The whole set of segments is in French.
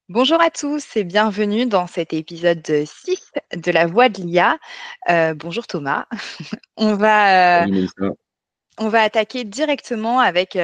Bonjour à tous et bienvenue dans cet épisode 6 de La Voix de l'IA. Bonjour Thomas. On va, Salut Mélissa. on va attaquer directement avec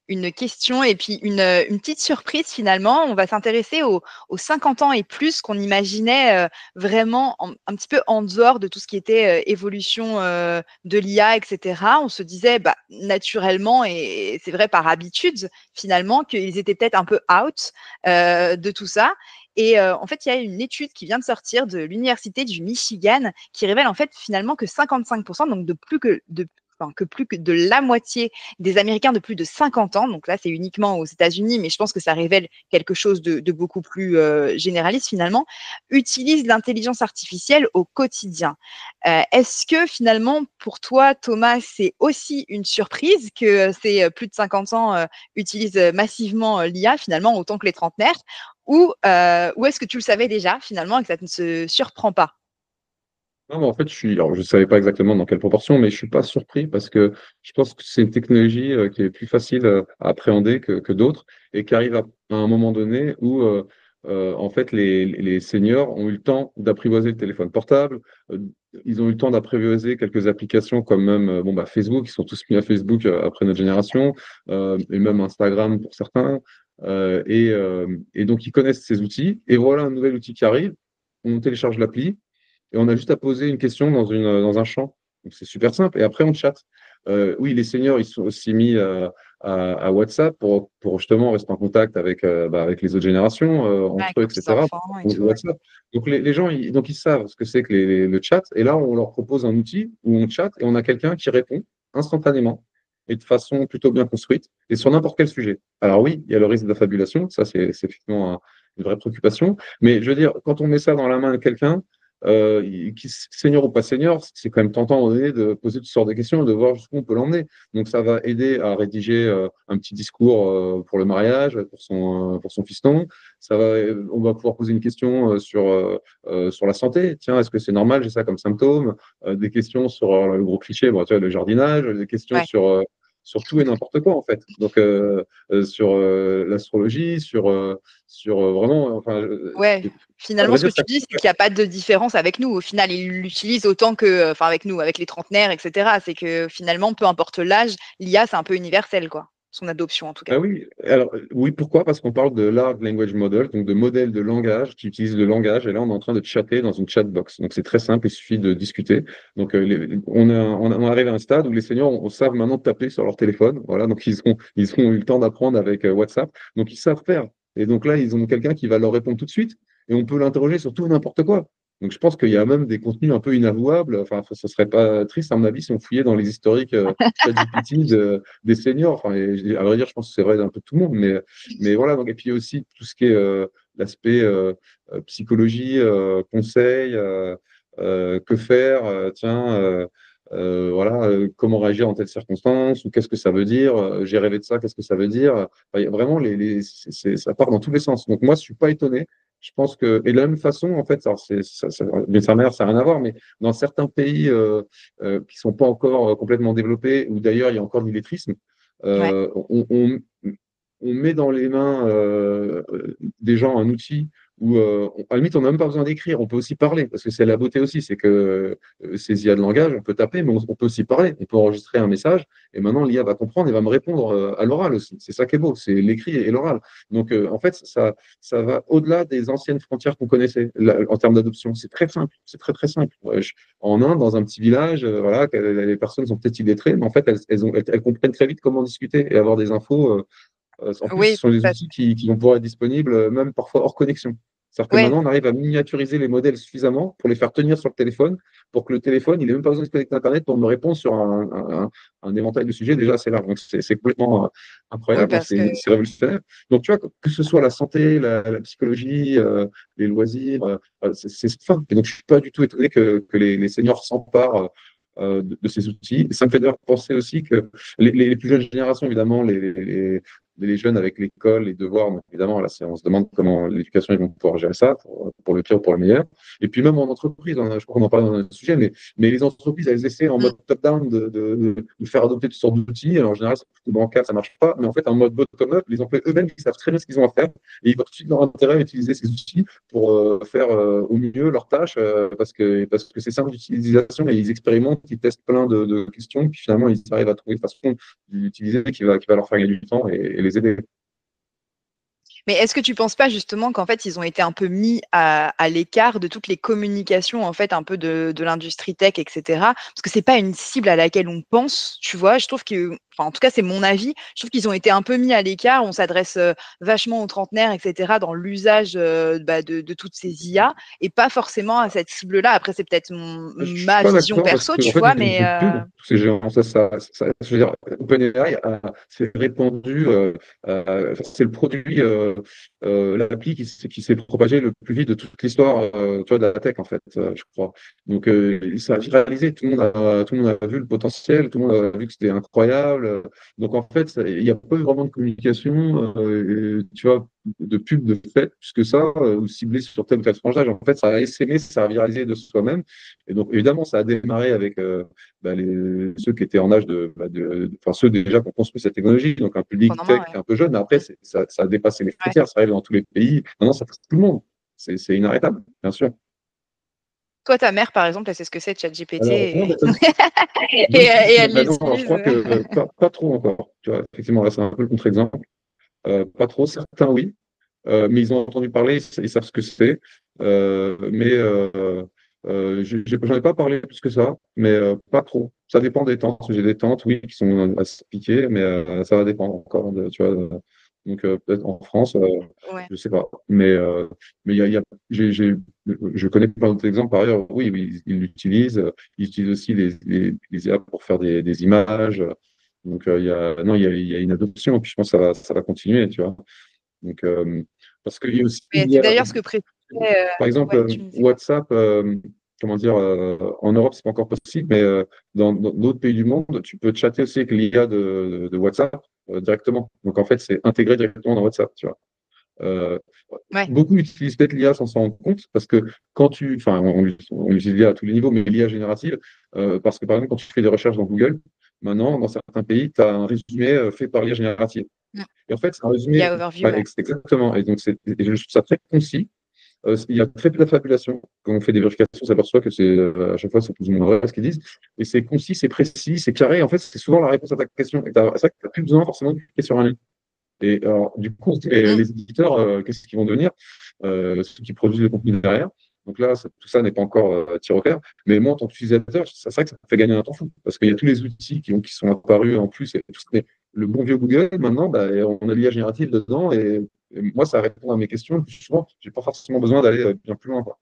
une question et puis une petite surprise finalement. On va s'intéresser aux 50 ans et plus qu'on imaginait vraiment un petit peu en dehors de tout ce qui était évolution de l'IA, etc. On se disait naturellement, et c'est vrai par habitude finalement, qu'ils étaient peut-être un peu out de tout ça. Et en fait, il y a une étude qui vient de sortir de l'Université du Michigan qui révèle en fait finalement que 55%, donc plus que de la moitié des Américains de plus de 50 ans, donc là c'est uniquement aux États-Unis, mais je pense que ça révèle quelque chose de beaucoup plus généraliste finalement, utilisent l'intelligence artificielle au quotidien. Est-ce que finalement pour toi, Thomas, c'est aussi une surprise que ces plus de 50 ans utilisent massivement l'IA finalement autant que les trentenaires, ou est-ce que tu le savais déjà finalement et que ça ne se surprend pas? Non, mais en fait, alors, je ne savais pas exactement dans quelle proportion, mais je ne suis pas surpris parce que je pense que c'est une technologie qui est plus facile à appréhender que d'autres et qui arrive à un moment donné où en fait, les seniors ont eu le temps d'apprivoiser le téléphone portable. euh, Ils ont eu le temps d'apprivoiser quelques applications comme même Facebook. Ils sont tous mis à Facebook après notre génération, et même Instagram pour certains. Et donc, ils connaissent ces outils. Et voilà un nouvel outil qui arrive. On télécharge l'appli et on a juste à poser une question dans un champ. Donc, c'est super simple. Et après, on chatte. Oui, les seniors, ils sont aussi mis à WhatsApp pour justement rester en contact avec les autres générations, Avec entre eux, nos etc. petits-enfants et tout. WhatsApp. Donc, les gens, ils savent ce que c'est que le chat. Et là, on leur propose un outil où on chatte et on a quelqu'un qui répond instantanément et de façon plutôt bien construite et sur n'importe quel sujet. Alors oui, il y a le risque d'affabulation. Ça, c'est effectivement une vraie préoccupation. Mais je veux dire, quand on met ça dans la main de quelqu'un, senior ou pas senior, c'est quand même tentant à un moment donné de poser toutes sortes de questions et de voir jusqu'où on peut l'emmener. Donc ça va aider à rédiger un petit discours pour le mariage, pour son fiston. On va pouvoir poser une question sur la santé. Tiens, est-ce que c'est normal, j'ai ça comme symptôme? Des questions sur le gros cliché, bon, tu vois, le jardinage, des questions Ouais. sur tout et n'importe quoi, en fait. Donc, sur l'astrologie, vraiment, enfin, Ouais, à finalement, vrai ce que dire, tu dis, c'est qu'il n'y a pas de différence avec nous. Au final, ils l'utilisent autant que, enfin, avec nous, avec les trentenaires, etc. C'est que finalement, peu importe l'âge, l'IA, c'est un peu universel, quoi. Son adoption, en tout cas. ah oui, alors oui, pourquoi? Parce qu'on parle de large language model, donc de modèles de langage qui utilisent le langage, et là on est en train de chatter dans une chatbox. Donc c'est très simple, il suffit de discuter. Donc on arrive à un stade où les seniors savent maintenant taper sur leur téléphone. Voilà, donc ils ont eu le temps d'apprendre avec WhatsApp, donc ils savent faire. Et donc là, ils ont quelqu'un qui va leur répondre tout de suite, et on peut l'interroger sur tout et n'importe quoi. Donc je pense qu'il y a même des contenus un peu inavouables. Enfin, ce serait pas triste, à mon avis, si on fouillait dans les historiques ChatGPT des seniors. Enfin, à vrai dire, je pense que c'est vrai d'un peu tout le monde. Mais voilà. Donc, et puis aussi tout ce qui est l'aspect psychologie, conseil, que faire, voilà, comment réagir en telle circonstance, ou qu'est-ce que ça veut dire, j'ai rêvé de ça, qu'est-ce que ça veut dire. Enfin, il y a vraiment, ça part dans tous les sens. Donc moi, je suis pas étonné. Je pense que, et de la même façon, en fait, alors d'une certaine manière, ça n'a rien à voir, mais dans certains pays qui sont pas encore complètement développés, où d'ailleurs il y a encore de l'illettrisme, Ouais. euh, on, on- on met dans les mains des gens un outil où, à la limite, on n'a même pas besoin d'écrire, on peut aussi parler, parce que c'est la beauté aussi, c'est que ces IA de langage, on peut taper, mais on peut aussi parler, on peut enregistrer un message, et maintenant l'IA va comprendre et va me répondre à l'oral aussi. C'est ça qui est beau, c'est l'écrit et l'oral. Donc, en fait, ça va au-delà des anciennes frontières qu'on connaissait en termes d'adoption. C'est très simple, c'est très très simple. En Inde, dans un petit village, voilà, les personnes sont peut-être illettrées, mais en fait, elles comprennent très vite comment discuter et avoir des infos. En plus, ce Oui, sont des outils qui vont pouvoir être disponibles, même parfois hors connexion. C'est-à-dire que ouais, maintenant, on arrive à miniaturiser les modèles suffisamment pour les faire tenir sur le téléphone, pour que le téléphone, il n'ait même pas besoin de se connecter à Internet pour me répondre sur un éventail de sujets déjà assez large. Donc, c'est complètement oui, incroyable, hein, parce que c'est révolutionnaire. Donc, tu vois, que ce soit la santé, la psychologie, les loisirs, c'est fin. Et donc, je ne suis pas du tout étonné que les seniors s'emparent de ces outils. Et ça me fait d'ailleurs penser aussi que les plus jeunes générations, évidemment, les jeunes avec l'école, les devoirs. Donc, évidemment, là, on se demande comment l'éducation, ils vont pouvoir gérer ça pour le pire ou pour le meilleur. Et puis même en entreprise, je crois qu'on en parle dans le sujet, mais les entreprises, elles essaient en Mm. mode top-down de faire adopter toutes sortes d'outils. Alors, en général, c'est plutôt bancal, ça marche pas. Mais en fait, en mode bottom-up, les employés eux-mêmes, ils savent très bien ce qu'ils ont à faire et ils voient tout de suite leur intérêt à utiliser ces outils pour faire au mieux leurs tâches parce que c'est simple d'utilisation et ils expérimentent, ils testent plein de questions, puis finalement, ils arrivent à trouver une façon d'utiliser qui va leur faire gagner du temps et les aider. Mais est-ce que tu penses pas justement qu'en fait ils ont été un peu mis à l'écart de toutes les communications en fait un peu de l'industrie tech, etc. Parce que c'est pas une cible à laquelle on pense, tu vois. Je trouve que, enfin en tout cas c'est mon avis, je trouve qu'ils ont été un peu mis à l'écart. On s'adresse vachement aux trentenaires, etc. dans l'usage de toutes ces IA et pas forcément à cette cible-là. Après c'est peut-être Je suis ma pas vision d'accord parce perso, qu'en tu fait, vois, les mais pubs, tous ces géants, je veux dire, OpenAI s'est répandu, c'est le produit, l'appli qui s'est propagé le plus vite de toute l'histoire, tu vois, de la tech, en fait, je crois. Donc, ça a viralisé, tout le monde a vu le potentiel, tout le monde a vu que c'était incroyable. Donc, en fait, il n'y a pas eu vraiment de communication, tu vois, de pub de fait, plus que ça, ou ciblé sur tel ou tel frange d'âge. En fait, ça a essaimé, ça a viralisé de soi-même. Et donc, évidemment, ça a démarré avec ceux qui étaient en âge enfin, ceux déjà qui ont construit cette technologie, donc un public pendant tech moi, ouais. un peu jeune, mais après, ça a dépassé les Ouais. frontières, ça arrive dans tous les pays. Maintenant, ça touche tout le monde. C'est inarrêtable, bien sûr. Toi, ta mère, par exemple, elle sait ce que c'est ChatGPT Alors, non, et, bonne et question. elle Mais non, alors, je l'utilise. crois que pas trop encore. Tu vois, effectivement, là, c'est un peu le contre-exemple. Pas trop, certains oui. Mais ils ont entendu parler, ils savent ce que c'est. Mais j'en ai pas parlé plus que ça, mais pas trop. Ça dépend des tentes. J'ai des tentes, oui, qui sont assez piquées, mais ça va dépendre encore. Tu vois, donc peut-être en France, Ouais. je sais pas. Mais je connais plein d'autres exemples par ailleurs. Oui, oui, ils l'utilisent. Ils utilisent aussi les IA pour faire des images. Donc non, il y a une adoption, et puis je pense que ça va continuer, tu vois. Donc, parce qu'il y a aussi, Mais c'est d'ailleurs ce que précisait. par exemple, Ouais, tu me disais quoi? WhatsApp, comment dire, en Europe, c'est pas encore possible, mais dans d'autres pays du monde, tu peux chatter aussi avec l'IA de WhatsApp directement. Donc, en fait, c'est intégré directement dans WhatsApp, tu vois. Euh, Ouais. Beaucoup utilisent peut-être l'IA sans s'en rendre compte, parce que enfin, on utilise l'IA à tous les niveaux, mais l'IA générative, parce que par exemple, quand tu fais des recherches dans Google, maintenant, dans certains pays, tu as un résumé fait par l'IA générative. Mm. Et en fait, c'est un Il y résumé, a Overview, ouais, ouais. exactement. Et donc, et je trouve ça très concis. Il y a très peu d'affabulation. Quand on fait des vérifications, on s'aperçoit que à chaque fois, c'est plus ou moins vrai ce qu'ils disent. Et c'est concis, c'est précis, c'est carré. En fait, c'est souvent la réponse à ta question. Et c'est vrai que tu n'as plus besoin forcément de cliquer sur un lien. Et alors, du coup, Mm. les éditeurs, qu'est-ce qu'ils vont devenir? Ceux qui produisent le contenu derrière. Donc là, tout ça n'est pas encore tiré au clair. Mais moi, en tant qu'utilisateur, c'est vrai que ça me fait gagner un temps fou. Parce qu'il y a tous les outils qui sont apparus en plus. Et tout ça. Mais le bon vieux Google, maintenant, bah, on a l'IA générative dedans. Et moi, ça répond à mes questions. Le plus souvent, je n'ai pas forcément besoin d'aller bien plus loin, quoi.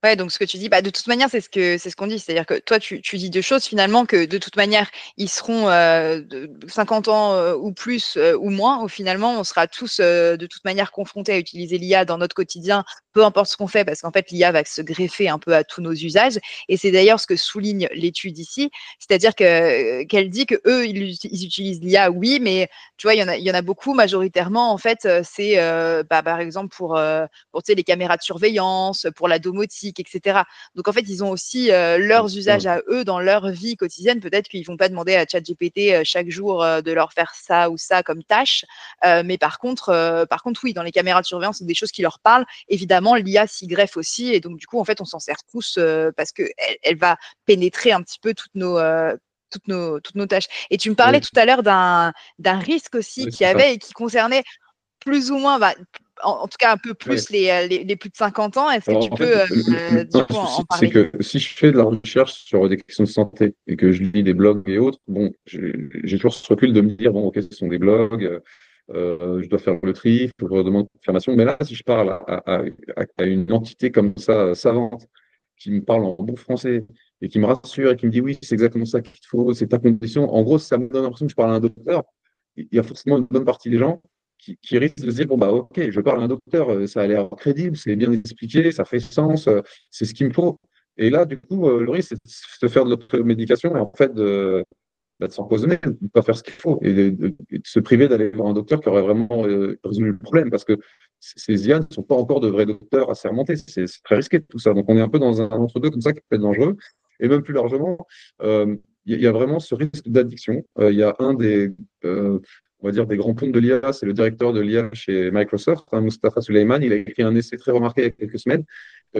Ouais, donc ce que tu dis, bah, de toute manière, c'est ce qu'on dit. C'est-à-dire que toi, tu dis deux choses finalement, que de toute manière, ils seront de 50 ans ou plus ou moins, ou finalement, on sera tous de toute manière confrontés à utiliser l'IA dans notre quotidien, peu importe ce qu'on fait, parce qu'en fait, l'IA va se greffer un peu à tous nos usages. Et c'est d'ailleurs ce que souligne l'étude ici, c'est-à-dire qu'elle dit que eux, ils utilisent l'IA, oui, mais tu vois, il y en a beaucoup, majoritairement, en fait, c'est par exemple pour tu sais, les caméras de surveillance, pour la domotique, etc. Donc en fait, ils ont aussi leurs usages à eux dans leur vie quotidienne. Peut-être qu'ils ne vont pas demander à ChatGPT chaque jour de leur faire ça ou ça comme tâche. Mais par contre, oui, dans les caméras de surveillance, c'est des choses qui leur parlent. Évidemment, l'IA s'y greffe aussi. Et donc, du coup, en fait, on s'en sert tous parce qu'elle va pénétrer un petit peu toutes nos tâches. Et tu me parlais Oui, tout à l'heure d'un risque aussi oui, qu'il c'est y ça. avait et qui concernait plus ou moins, bah, en tout cas un peu Oui. plus les plus de 50 ans. Est-ce que Alors, tu en fait, peux du un coup en souci, c'est parler? que si je fais de la recherche sur des questions de santé et que je lis des blogs et autres, bon, j'ai toujours ce recul de me dire, bon, ok, ce sont des blogs, je dois faire le tri, il faut que je demande confirmation. Mais là, si je parle à une entité comme ça, savante, qui me parle en bon français et qui me rassure et qui me dit, oui, c'est exactement ça qu'il te faut, c'est ta condition, en gros, ça me donne l'impression que je parle à un docteur. Il y a forcément une bonne partie des gens qui risquent de se dire, bon, bah, ok, je parle à un docteur, ça a l'air crédible, c'est bien expliqué, ça fait sens, c'est ce qu'il me faut. Et là, du coup, le risque, c'est de se faire de l'automédication et en fait, bah, de s'empoisonner, de ne pas faire ce qu'il faut et de se priver d'aller voir un docteur qui aurait vraiment résolu le problème parce que ces IA ne sont pas encore de vrais docteurs assermentés. C'est très risqué tout ça. Donc on est un peu dans un entre-deux comme ça qui peut être dangereux. Et même plus largement, il y a vraiment ce risque d'addiction. Il y a un des, on va dire, des grands pontes de l'IA, c'est le directeur de l'IA chez Microsoft, hein, Mustafa Suleyman. Il a écrit un essai très remarqué il y a quelques semaines.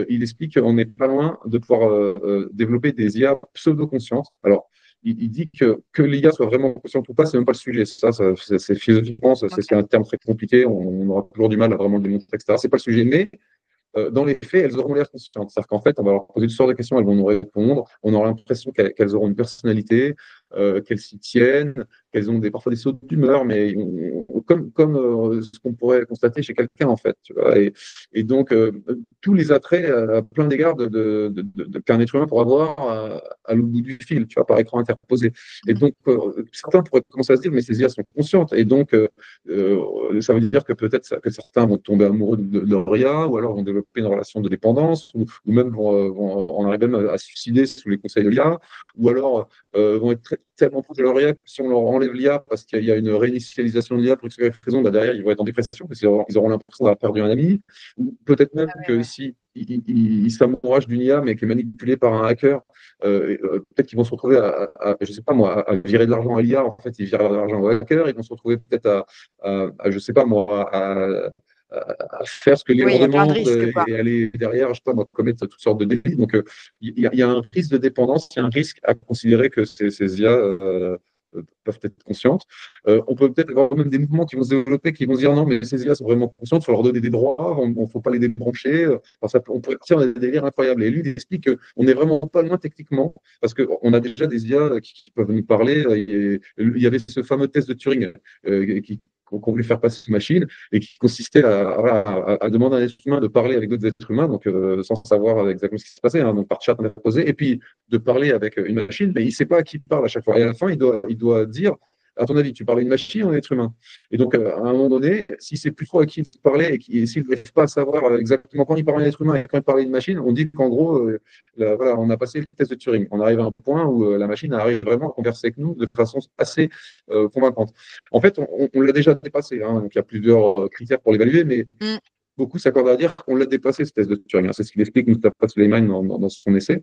Il explique qu'on n'est pas loin de pouvoir développer des IA pseudo-conscientes. Alors, il dit que l'IA soit vraiment consciente ou pas, c'est même pas le sujet. C'est philosophiquement, c'est OK. un terme très compliqué. On aura toujours du mal à vraiment le démontrer, etc. C'est pas le sujet, mais dans les faits, elles auront l'air conscientes. C'est-à-dire qu'en fait, on va leur poser toutes sortes de questions, elles vont nous répondre. On aura l'impression qu'elles auront une personnalité, qu'elles s'y tiennent, qu'elles ont parfois des sautes d'humeur, mais comme ce qu'on pourrait constater chez quelqu'un, en fait. Tu vois, et donc, tous les attraits à plein d'égards qu'un être humain pourra avoir à l'autre bout du fil, tu vois, par écran interposé. Et Mmh. donc, certains pourraient commencer à se dire, mais ces IA sont conscientes. Et donc, ça veut dire que peut-être que certains vont tomber amoureux de leur IA, ou alors vont développer une relation de dépendance, ou même vont en arriver même à se suicider sous les conseils de l'IA, ou alors vont être tellement proches de leur IA que si on leur enlève l'IA parce qu'il y a une réinitialisation de l'IA pour X raison, bah derrière, ils vont être en dépression parce qu'ils auront l'impression d'avoir perdu un ami. Ou peut-être même Ah ouais, que ouais. si ils s'amouragent d'une IA mais qui est manipulée par un hacker, peut-être qu'ils vont se retrouver je sais pas moi, à virer de l'argent à l'IA. En fait, ils virent de l'argent au hacker. Ils vont se retrouver peut-être je sais pas moi, à faire ce que les Oui, leur il y a plein de demandent risques, quoi. et aller derrière, je sais pas moi, commettre toutes sortes de délits. Donc, il y a un risque de dépendance, il y a un risque à considérer que ces IA peuvent être conscientes. On peut peut-être avoir même des mouvements qui vont se développer, qui vont se dire non, mais ces IA sont vraiment conscientes, il faut leur donner des droits, il ne faut pas les débrancher. Enfin, on pourrait partir dans des délires incroyables. Et lui, il explique qu'on n'est vraiment pas loin techniquement, parce qu'on a déjà des IA qui peuvent nous parler. Il y avait ce fameux test de Turing qu'on voulait faire passer une machine et qui consistait à demander à un être humain de parler avec d'autres êtres humains, donc sans savoir exactement ce qui se passait, hein, donc par chat interposé, et puis de parler avec une machine, mais il ne sait pas à qui il parle à chaque fois. Et à la fin, il doit dire, à ton avis, tu parles à une machine ou à un être humain? Et donc, à un moment donné, si c'est plus trop à qui il parlait et s'il n'arrive pas à savoir exactement quand il parlait à un être humain et quand il parlait à une machine, on dit qu'en gros, voilà, on a passé le test de Turing. On arrive à un point où la machine arrive vraiment à converser avec nous de façon assez convaincante. En fait, on l'a déjà dépassé, hein, donc il y a plusieurs critères pour l'évaluer, mais Mmh. beaucoup s'accordent à dire qu'on l'a dépassé, ce test de Turing, hein. C'est ce qu'il explique Mustafa Suleyman dans son essai.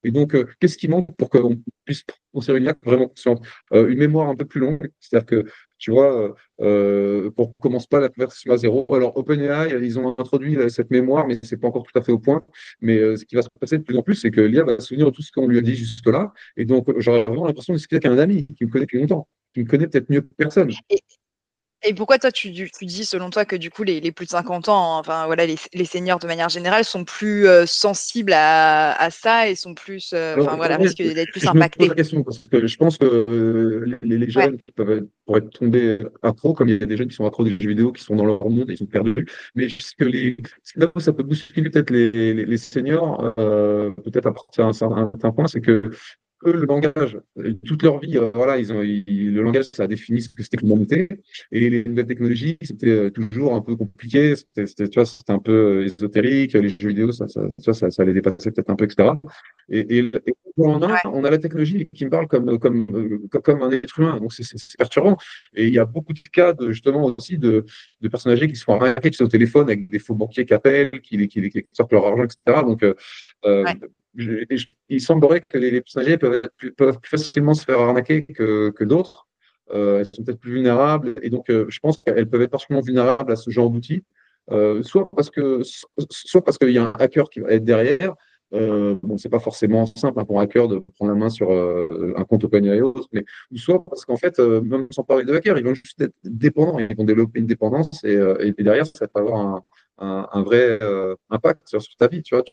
Et donc, qu'est-ce qui manque pour qu'on puisse penser une IA vraiment consciente? Une mémoire un peu plus longue, c'est-à-dire que, tu vois, qu'on ne commence pas la conversation à zéro. Alors, OpenAI, ils ont introduit cette mémoire, mais ce n'est pas encore tout à fait au point. Mais ce qui va se passer de plus en plus, c'est que l'IA va se souvenir de tout ce qu'on lui a dit jusque-là. Et donc, j'aurais vraiment l'impression de discuter avec un ami qui me connaît depuis longtemps, qui me connaît peut-être mieux que personne. Et Et pourquoi toi tu dis selon toi que du coup les plus de 50 ans, enfin voilà les seniors de manière générale sont plus, sensibles à ça et sont plus, Alors, enfin en voilà, vrai, risquent d'être plus je me pose la impactés? question parce que je pense que les Ouais. jeunes qui pourraient tomber accros, comme il y a des jeunes qui sont accros des jeux vidéo, qui sont dans leur monde et ils sont perdus. Mais là où ça peut bousculer peut-être les seniors, peut-être à partir d'un certain point, c'est que eux, le langage, toute leur vie, voilà, le langage, ça a défini ce que c'était que l'humanité. Et les nouvelles technologies, c'était toujours un peu compliqué. Tu vois, c'était un peu ésotérique. Les jeux vidéo, tu vois, ça les dépassait peut-être un peu, etc. Et Ouais. on a la technologie qui me parle comme un être humain. Donc, c'est perturbant. Et il y a beaucoup de cas, justement, aussi de personnes âgées qui se font arnaquer, qui sont au téléphone avec des faux banquiers qui appellent, qui sortent leur argent, etc. Donc, Ouais. il semblerait que les personnes âgées peuvent plus facilement se faire arnaquer que d'autres. Elles sont peut-être plus vulnérables. Et donc, je pense qu'elles peuvent être particulièrement vulnérables à ce genre d'outils. Soit parce qu'il y a un hacker qui va être derrière. Bon, c'est pas forcément simple, hein, pour un hacker de prendre la main sur un compte OpenAI et autres, mais ou soit parce qu'en fait, même sans parler de hacker, ils vont juste être dépendants, ils vont développer une dépendance et derrière, ça peut avoir un vrai impact sur ta vie. Tu vois,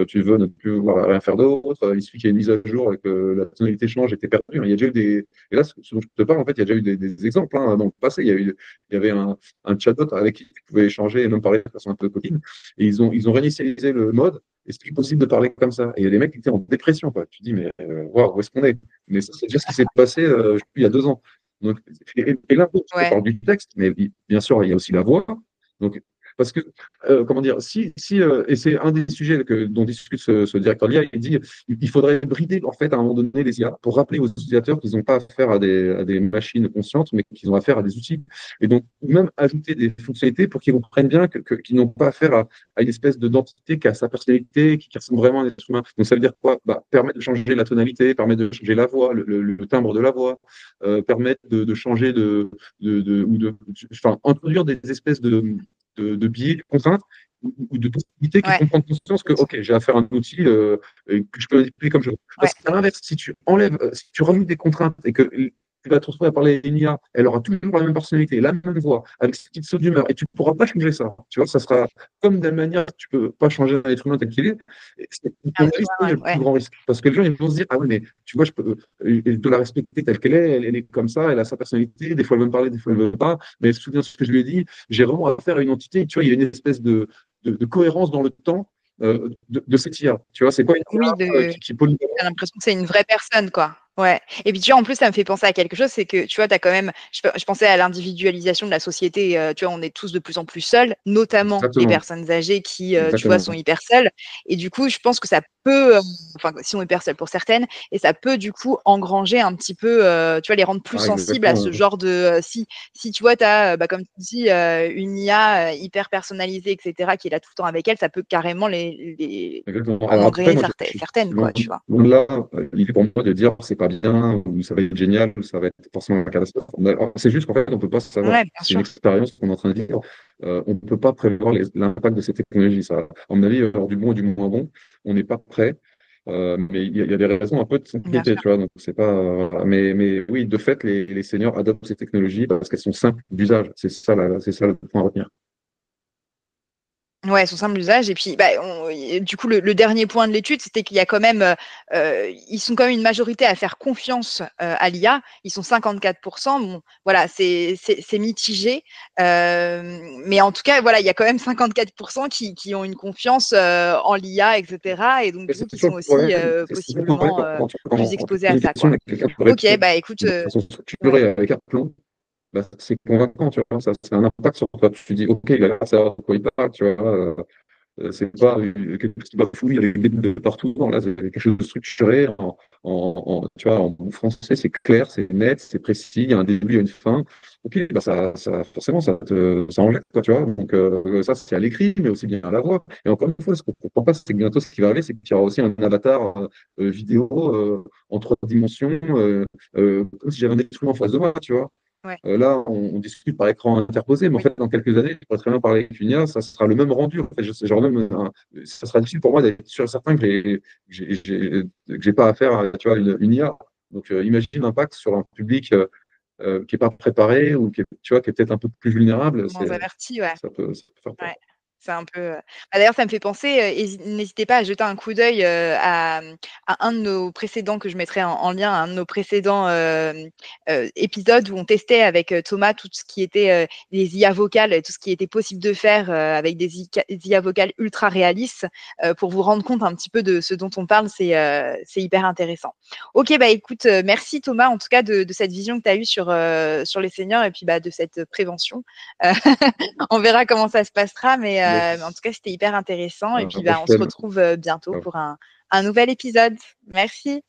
tu veux ne plus voir rien faire d'autre. Il suffit qu'il y ait une mise à jour et que la tonalité change et t'es perdu. Il y a déjà eu et là, ce dont je te parle, en fait, il y a déjà eu des exemples, hein, dans le passé. Il y avait un chatbot avec qui tu pouvais échanger et même parler de façon un peu copine. Et ils ont réinitialisé le mode. Et c'est plus possible de parler comme ça. Et il y a des mecs qui étaient en dépression, quoi. Tu te dis, mais waouh, où est-ce qu'on est? Mais ça, c'est déjà ce qui s'est passé il y a 2 ans. Donc, et là, je te Ouais. parle du texte, mais bien sûr, il y a aussi la voix. Donc, Parce que, comment dire, et c'est un des sujets dont discute ce directeur de l'IA, il dit il faudrait brider, en fait, à un moment donné, les IA pour rappeler aux utilisateurs qu'ils n'ont pas affaire à des machines conscientes, mais qu'ils ont affaire à des outils. Et donc, même ajouter des fonctionnalités pour qu'ils comprennent bien qu'ils n'ont pas affaire à une espèce d'identité qui a sa personnalité, qui ressemble vraiment à un être humain. Donc, ça veut dire quoi? Bah, permettre de changer la tonalité, permettre de changer la voix, le timbre de la voix, permettre de changer enfin, introduire des espèces de biais, de contraintes ou de possibilités qui Ouais, font prendre conscience que, OK, j'ai affaire à un outil et que je peux manipuler comme je veux. ouais. Parce qu'à l'inverse, si tu enlèves, si tu rajoutes des contraintes et que tu vas te retrouver à parler à une IA, elle aura toujours la même personnalité, la même voix, avec ses petites sautes d'humeur, et tu ne pourras pas changer ça. Tu vois, ça sera comme de la manière que tu ne peux pas changer un être humain tel qu'il est. Un Pour moi, c'est besoin, le plus ouais. grand risque. Parce que les gens, ils vont se dire, ah oui, mais tu vois, je peux la respecter telle qu'elle est, elle est comme ça, elle a sa personnalité, des fois elle veut me parler, des fois elle ne veut pas, mais elle se souvient de ce que je lui ai dit, j'ai vraiment affaire à une entité, tu vois, il y a une espèce de cohérence dans le temps de cette IA. Tu vois, c'est pas une Oui, IA qui est polyvalente. t'as l'impression que c'est une vraie personne, quoi. Ouais. Et puis, tu vois, en plus, ça me fait penser à quelque chose, c'est que, tu vois, tu as quand même, je pensais à l'individualisation de la société, tu vois, on est tous de plus en plus seuls, notamment les Exactement, personnes âgées qui, tu vois, sont exactement. hyper seules. Et du coup, je pense que ça peut, enfin, si on est hyper seul pour certaines, et ça peut, du coup, engranger un petit peu, tu vois, les rendre plus Ah, sensibles à ce exactement. genre de, si tu vois, tu as, bah, comme tu dis, une IA hyper personnalisée, etc., qui est là tout le temps avec elle, ça peut carrément Exactement. en Alors après, engrainer moi, certaines, quoi, tu vois. loin de là, l'idée pour moi de dire c'est pas bien, ou ça va être génial, ou ça va être forcément une catastrophe. C'est juste qu'en fait, on ne peut pas savoir. Ouais, bien C'est une sûr. expérience qu'on est en train de vivre. On ne peut pas prévoir l'impact de ces technologies. Ça, à mon avis, il va y avoir du bon et du moins bon. On n'est pas prêt. Mais il y a des raisons un peu de Bien s'inquiéter, sûr. tu vois. Donc, c'est pas, voilà. Mais oui, de fait, les seniors adoptent ces technologies parce qu'elles sont simples d'usage. C'est ça le point à retenir. Ouais, son simple usage. Et puis, bah, du coup, le dernier point de l'étude, c'était qu'il y a quand même, ils sont quand même une majorité à faire confiance à l'IA. Ils sont 54%. Bon, voilà, c'est mitigé. Mais en tout cas, voilà, il y a quand même 54% qui ont une confiance en l'IA, etc. Et donc, Mais du coup, c'est qui toujours sont le aussi problème. C'est toujours le problème possiblement plus en exposés à ça, communication quoi. avec quelqu'un qui peut Ok, répondre bah écoute, de façon ouais, structurée avec aplomb. Bah, c'est convaincant, tu vois, ça c'est un impact sur toi. Tu te dis, OK, il a l'air de savoir de quoi il parle, tu vois. C'est pas quelque chose qui bafouille avec des bouts de partout. Non, là, c'est quelque chose de structuré tu vois, en bon français, c'est clair, c'est net, c'est précis, il y a un début, il y a une fin. OK, bah forcément, ça enlève, quoi, tu vois. Donc, ça, c'est à l'écrit, mais aussi bien à la voix. Et encore une fois, ce qu'on ne comprend pas, c'est que bientôt, ce qui va arriver, c'est qu'il y aura aussi un avatar vidéo en 3 dimensions, comme si j'avais un être humain en face de moi, tu vois. ouais. Là, on discute par écran interposé, mais en Oui. fait, dans quelques années, je pourrais très bien parler avec une IA, ça sera le même rendu. En fait, genre même ça sera difficile pour moi d'être sûr et certain que j'ai pas affaire à, tu vois, une IA. Donc, imagine l'impact sur un public qui n'est pas préparé ou tu vois, qui est peut-être un peu plus vulnérable. Moins averti, ouais. Ça peut faire peur. Ouais, c'est un peu, d'ailleurs, ça me fait penser, n'hésitez pas à jeter un coup d'œil, à un de nos précédents que je mettrai en lien, un de nos précédents, épisodes où on testait avec, Thomas tout ce qui était, les IA vocales et tout ce qui était possible de faire, avec des IA vocales ultra réalistes, pour vous rendre compte un petit peu de ce dont on parle. C'est hyper intéressant. OK, bah, écoute, merci Thomas, en tout cas de cette vision que tu as eue sur les seniors et puis, bah, de cette prévention. Heu On verra comment ça se passera, mais en tout Yes. cas, c'était hyper intéressant. Et À la puis, bah, on se prochaine. retrouve bientôt Ciao. pour un nouvel épisode. Merci.